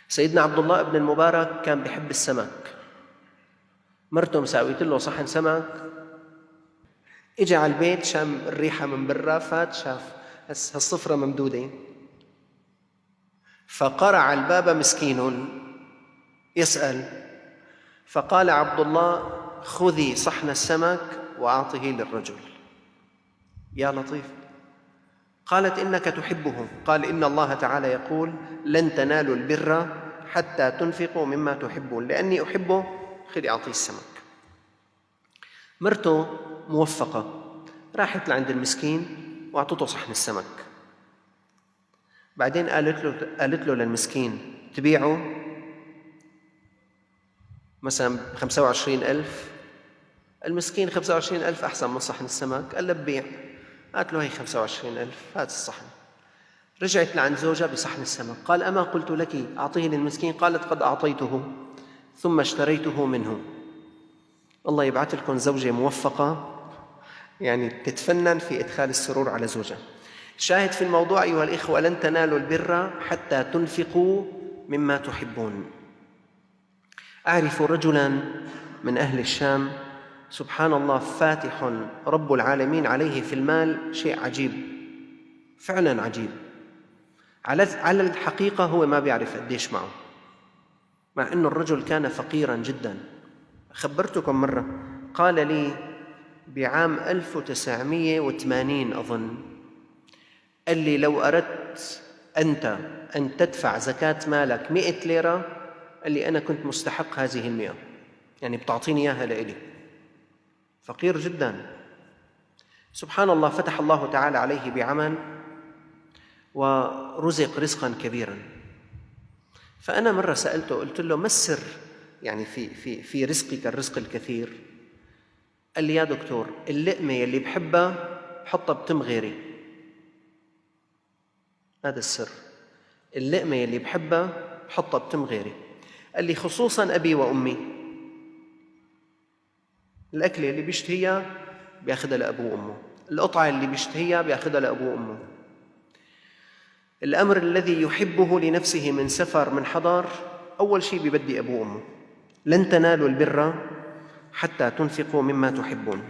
سيدنا عبد الله بن المبارك كان بيحب السمك، مرته مساويت له صحن سمك، اجى على البيت شم الريحة من برا، فات شاف هالصفرة ممدودة، فقرع الباب مسكين يسأل، فقال عبد الله: خذي صحن السمك وأعطه للرجل. يا لطيف. قالت: إنك تحبه. قال: إن الله تعالى يقول: لن تنالوا البر حتى تنفقوا مما تحبون، لأني أحبه، خذي أعطيه السمك. مرته موفقة، راحت لعند المسكين وأعطته صحن السمك. بعدين قالت له للمسكين: تبيعه مثلا 25,000. المسكين 25,000 أحسن من صحن السمك. قال له: ببيع. قالت له: هي 25,000، هات الصحن. رجعت لعند زوجها بصحن السمك. قال: أما قلت لك أعطيه للمسكين؟ قالت: قد أعطيته ثم اشتريته منه. الله يبعث لكم زوجة موفقة يعني تتفنن في إدخال السرور على زوجها. شاهد في الموضوع أيها الإخوة: لن تنالوا البر حتى تنفقوا مما تحبون. أعرف رجلاً من أهل الشام، سبحان الله، فاتح رب العالمين عليه في المال شيء عجيب، فعلاً عجيب. على الحقيقة هو ما بيعرف قديش معه، مع أن الرجل كان فقيراً جداً. خبرتكم مرة، قال لي بعام 1980 أظن، قال لي: لو أردت أنت أن تدفع زكاة مالك 100 ليرة، قال لي أنا كنت مستحق هذه 100، يعني بتعطيني إياها لإلي. فقير جداً. سبحان الله، فتح الله تعالى عليه بعمل ورزق رزقاً كبيراً. فأنا مرة سألته، قلت له: ما السر يعني في رزقك الرزق الكثير؟ قال لي: يا دكتور، اللقمة اللي بحبها حطها بتم غيري، هذا السر. اللقمة اللي بحبها حطها بتم غيري. قال لي: خصوصاً أبي وأمي، الأكلة اللي بيشتهيها بياخدها لأبوه وأمه، القطعة اللي بيشتهيها بياخدها لأبوه وأمه، الأمر الذي يحبه لنفسه من سفر من حضر أول شيء بيبدي أبوه وأمه. لن تنالوا البر حتى تنفقوا مما تحبون.